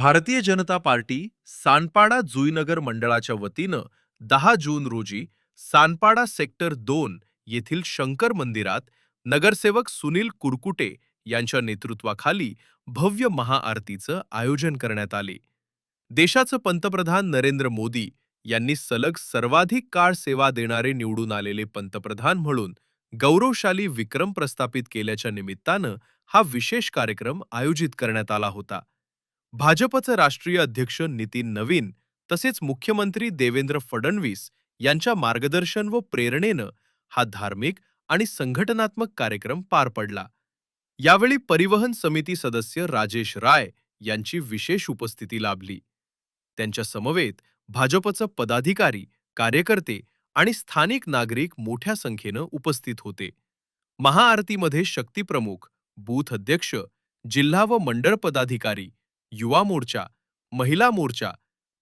Bharatiya Janata party Sanpada Juinagar मंडळाच्या वतीनं 10 जून रोजी सानपाडा सेक्टर 2 येथील शंकर मंदिरात नगरसेवक सुनील कुरकुटे यांच्या नेतृत्वाखाली भव्य महाआरतीचं आयोजन करण्यात आले. देशाचे पंतप्रधान नरेंद्र मोदी यांनी सलग सर्वाधिक काळ सेवा देणारे निवडून आलेले पंतप्रधान म्हणून गौरवशाली विक्रम प्रस्थापित केल्याच्या निमित्तानं हा विशेष कार्यक्रम आयोजित करण्यात आला होता. भाजपचे राष्ट्रीय अध्यक्ष नितीन नवीन तसेच मुख्यमंत्री देवेंद्र फडणवीस यांच्या मार्गदर्शन व प्रेरणेनं हा धार्मिक आणि संघटनात्मक कार्यक्रम पार पडला. यावेळी परिवहन समिती सदस्य राजेश राय यांची विशेष उपस्थिती लाभली. त्यांच्या समवेत भाजपचे पदाधिकारी, कार्यकर्ते आणि स्थानिक नागरिक मोठ्या संख्येनं उपस्थित होते. महाआरतीमध्ये शक्तीप्रमुख, बूथ अध्यक्ष, जिल्हा व मंडळ पदाधिकारी, युवा मोर्चा, महिला मोर्चा,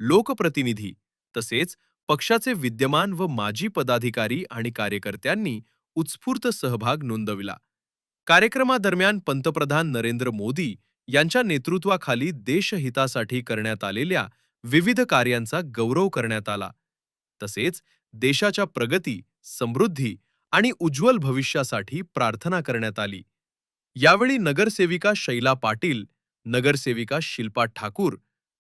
लोकप्रतिनिधी तसेच पक्षाचे विद्यमान व माजी पदाधिकारी आणि कार्यकर्त्यांनी उत्स्फूर्त सहभाग नोंदविला. कार्यक्रमादरम्यान पंतप्रधान नरेंद्र मोदी यांच्या नेतृत्वाखाली देशहितासाठी करण्यात आलेल्या विविध कार्यांचा गौरव करण्यात आला. तसेच देशाच्या प्रगती, समृद्धी आणि उज्ज्वल भविष्यासाठी प्रार्थना करण्यात आली. यावेळी नगरसेविका शैला पाटील, नगरसेविका शिल्पा ठाकूर,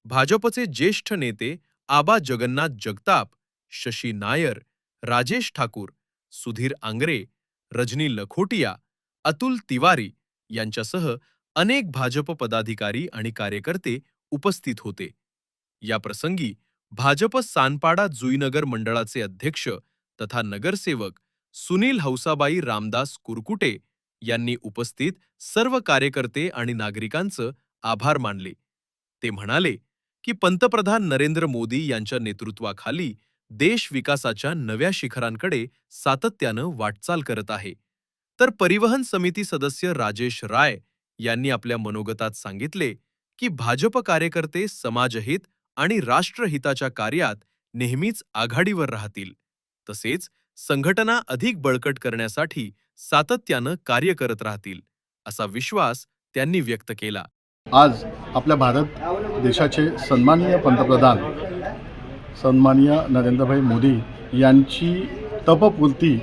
भाजपचे ज्येष्ठ नेते आबा जगन्नाथ जगताप, शशी नायर, राजेश ठाकूर, सुधीर आंग्रे, रजनी लखोटिया, अतुल तिवारी यांच्यासह अनेक भाजप पदाधिकारी आणि कार्यकर्ते उपस्थित होते. या प्रसंगी भाजप सानपाडा जुईनगर मंडळाचे अध्यक्ष तथा नगरसेवक सुनील हौसाबाई रामदास कुरकुटे यांनी उपस्थित सर्व कार्यकर्ते आणि नागरिकांचं आभार मानले. ते म्हणाले की पंतप्रधान नरेंद्र मोदी यांच्या नेतृत्वाखाली देश विकासाच्या नव्या शिखरांकडे सातत्यानं वाटचाल करत आहे. तर परिवहन समिती सदस्य राजेश राय यांनी आपल्या मनोगतात सांगितले की भाजप कार्यकर्ते समाजहित आणि राष्ट्रहिताच्या कार्यात नेहमीच आघाडीवर राहतील. तसेच संघटना अधिक बळकट करण्यासाठी सातत्यानं कार्य करत राहतील, असा विश्वास त्यांनी व्यक्त केला. आज आपल्या भारत देशाचे सन्माननीय पंतप्रधान सन्माननीय नरेंद्रभाई मोदी यांची तपपूर्ती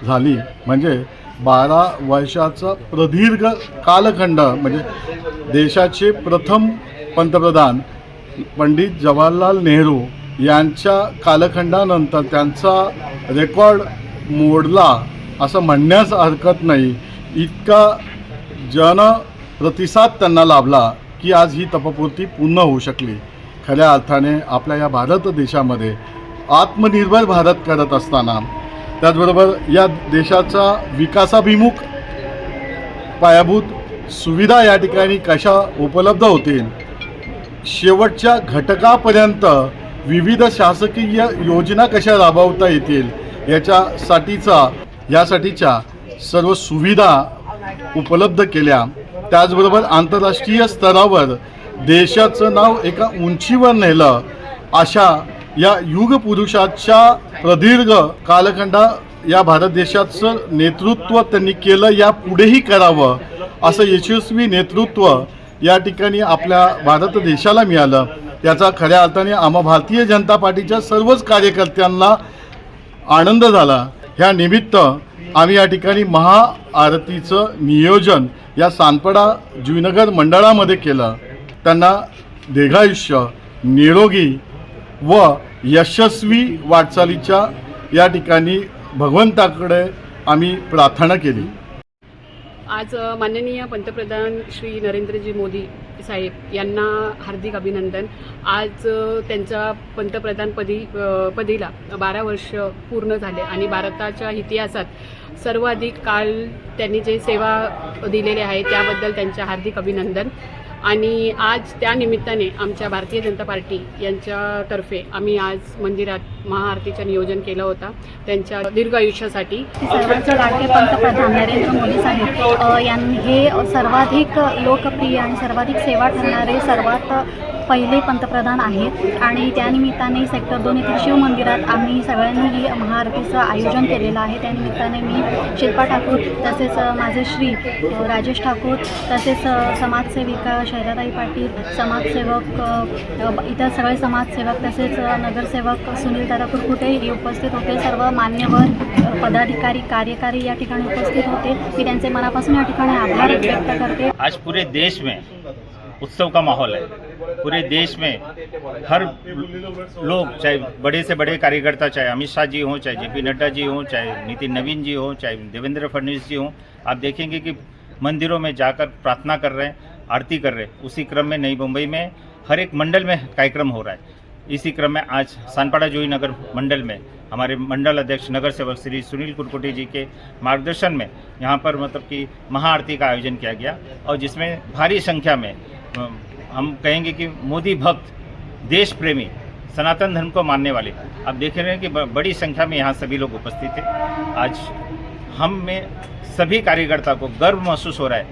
झाली. म्हणजे 12 वर्षाचा प्रदीर्घ कालखंड, म्हणजे देशाचे प्रथम पंतप्रधान पंडित जवाहरलाल नेहरू यांच्या कालखंडानंतर त्यांचा रेकॉर्ड मोडला असं म्हणण्यास हरकत नाही. इतका जनप्रतिसाद त्यांना लाभला की आज ही तपपूर्ती पूर्ण होऊ शकली. खऱ्या अर्थाने आपल्या या भारत देशामध्ये आत्मनिर्भर भारत करत असताना, त्याचबरोबर या देशाचा विकासाभिमुख पायाभूत सुविधा या ठिकाणी कशा उपलब्ध होतील, शेवटच्या घटकापर्यंत विविध शासकीय योजना कशा राबवता येतील यासाठीच्या सर्व सुविधा उपलब्ध केल्या. त्याचबरोबर आंतरराष्ट्रीय स्तरावर देशाचं नाव एका उंचीवर नेलं. अशा या युगपुरुषाच्या प्रदीर्घ कालखंडा या भारत देशाचं नेतृत्व त्यांनी केलं, या पुढेही करावं असं यशस्वी नेतृत्व या ठिकाणी आपल्या भारत देशाला मिळालं. याचा खऱ्या अर्थाने आम्हा भारतीय जनता पार्टीच्या सर्वच कार्यकर्त्यांना आनंद झाला. ह्या निमित्त आम्ही या ठिकाणी महाआरतीचं नियोजन या सानपाडा जुईनगर मंडळामध्ये केलं. त्यांना दीर्घायुष्य, निरोगी व यशस्वी वाटचालीच्या या ठिकाणी भगवंताकडे आम्ही प्रार्थना केली. आज माननीय पंतप्रधान श्री नरेंद्रजी मोदी साहेब यांना हार्दिक अभिनंदन. आज त्यांच्या पंतप्रधानपदीला 12 वर्ष पूर्ण झाले आणि भारताच्या इतिहासात सर्वाधिक काळ त्यांनी जे सेवा दिलेली आहे त्याबद्दल त्यांच्या हार्दिक अभिनंदन. आणि आज त्या निमित्ताने आमच्या भारतीय जनता पार्टी यांच्यातर्फे आम्ही आज मंदिरात महाआरतीचं नियोजन केलं होतं त्यांच्या दीर्घ आयुष्यासाठी. सर्वांचे लाडके पंतप्रधान नरेंद्र मोदी साहेब यांनी हे सर्वाधिक लोकप्रिय आणि सर्वाधिक सेवा ठरणारे सर्वात पहिले पंतप्रधान आहेत आणि त्यानिमित्ताने सेक्टर 2 येथील शिव मंदिरात आम्ही सगळ्यांनी महाआरतीचं आयोजन केलेलं आहे. त्यानिमित्ताने मी शिल्पा ठाकूर तसेच माझे श्री राजेश ठाकूर तसेच समाजसेविका शैलाताई पाटील समाजसेवक इतर सगळे समाजसेवक तसेच नगरसेवक सुनील दादा कुरकुटे हे उपस्थित होते. सर्व मान्यवर पदाधिकारी कार्यकारी या ठिकाणी उपस्थित होते. मी त्यांचे मनापासून या ठिकाणी आभार व्यक्त करते. आज पूरे देश में उत्सव का माहौल है. पूरे देश में हर लोग, चाहे बड़े से बड़े कार्यकर्ता, चाहे अमित शाह जी हों, चाहे जेपी नड्डा जी हों, चाहे नितिन नवीन जी हों, चाहे देवेंद्र फडणवीस जी हों, आप देखेंगे कि मंदिरों में जाकर प्रार्थना कर रहे हैं, आरती कर रहे हैं. उसी क्रम में नई मुंबई में हर एक मंडल में कार्यक्रम हो रहा है. इसी क्रम में आज सानपाड़ा जोई नगर मंडल में हमारे मंडल अध्यक्ष नगर सेवक श्री सुनील कुरकुटे जी के मार्गदर्शन में यहाँ पर मतलब कि महाआरती का आयोजन किया गया और जिसमें भारी संख्या में हम कहेंगे कि मोदी भक्त, देश प्रेमी, सनातन धर्म को मानने वाले आप देख रहे हैं कि बड़ी संख्या में यहाँ सभी लोग उपस्थित थे. आज हम में सभी कार्यकर्ता को गर्व महसूस हो रहा है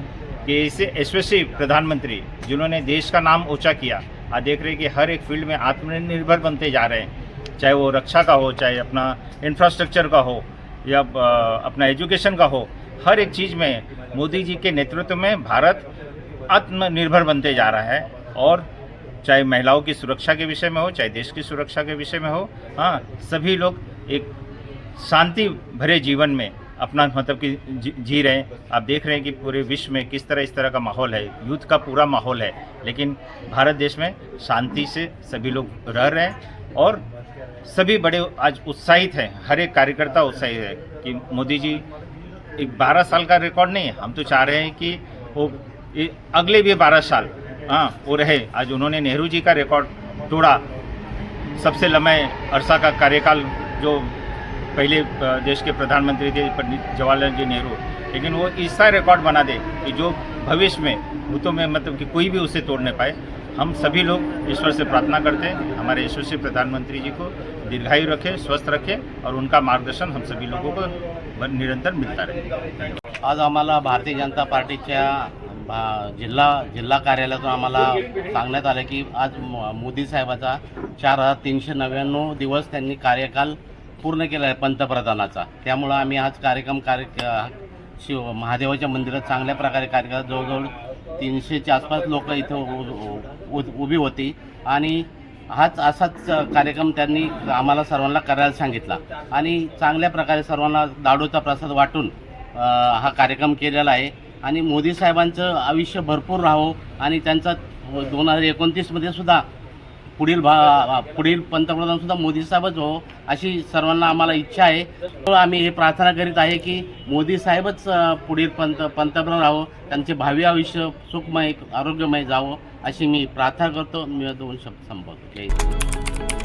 कि इसे यशस्वी प्रधानमंत्री जिन्होंने देश का नाम ऊंचा किया, आज देख रहे हैं कि हर एक फील्ड में आत्मनिर्भर बनते जा रहे हैं. चाहे वो रक्षा का हो, चाहे अपना इंफ्रास्ट्रक्चर का हो या अपना एजुकेशन का हो, हर एक चीज़ में मोदी जी के नेतृत्व में भारत आत्मनिर्भर बनते जा रहा है. और चाहे महिलाओं की सुरक्षा के विषय में हो, चाहे देश की सुरक्षा के विषय में हो, हाँ, सभी लोग एक शांति भरे जीवन में अपना मतलब कि जी रहे हैं. आप देख रहे हैं कि पूरे विश्व में किस तरह इस तरह का माहौल है, युद्ध का पूरा माहौल है, लेकिन भारत देश में शांति से सभी लोग रह रहे हैं और सभी बड़े आज उत्साहित हैं. हर एक कार्यकर्ता उत्साहित है कि मोदी जी एक 12 साल का रिकॉर्ड नहीं है. हम तो चाह रहे हैं कि वो अगले भी 12 साल वो रहे. आज उन्होंने नेहरू जी का रिकॉर्ड तोड़ा, सबसे लंबे अरसा का कार्यकाल जो पहले देश के प्रधानमंत्री थे पंडित जवाहरलाल जी नेहरू, लेकिन वो ऐसा रिकॉर्ड बना दे कि जो भविष्य में भूतों में मतलब कि कोई भी उसे तोड़ नहीं पाए. हम सभी लोग ईश्वर से प्रार्थना करते हैं हमारे यशस्वी प्रधानमंत्री जी को दीर्घायु रखें, स्वस्थ रखें और उनका मार्गदर्शन हम सभी लोगों को निरंतर मिलता रहे. आज आम्हाला भारतीय जनता पार्टीच्या जिल्हा कार्यालयातून आम्हाला सांगण्यात आलं की आज मोदी साहेबाचा 4399 दिवस त्यांनी कार्यकाल पूर्ण केला आहे पंतप्रधानाचा. त्यामुळं आम्ही आज कार्यक्रम शिव महादेवाच्या मंदिरात चांगल्या प्रकारे कार्यक्रम जवळजवळ 300च्या आसपास लोक इथं उभी होती आणि हाच असाच कार्यक्रम त्यांनी आम्हाला सर्वांना करायला सांगितला आणि चांगल्या प्रकारे सर्वांना लाडूचा प्रसाद वाटून हा कार्यक्रम केलेला आहे. आणि मोदी साहेबांचं आयुष्य भरपूर राहो आणि त्यांचा 2029मध्ये सुद्धा पुढील पंतप्रधानसुद्धा मोदी साहेबच हो अशी सर्वांना आम्हाला इच्छा आहे. तो आम्ही हे प्रार्थना करीत आहे की मोदी साहेबच पुढील पंतप्रधान राहो, त्यांचे भावी आयुष्य सुखमय आरोग्यमय जावं अशी मी प्रार्थना करतो. मी 2 शब्द संपवतो. जय हिंद.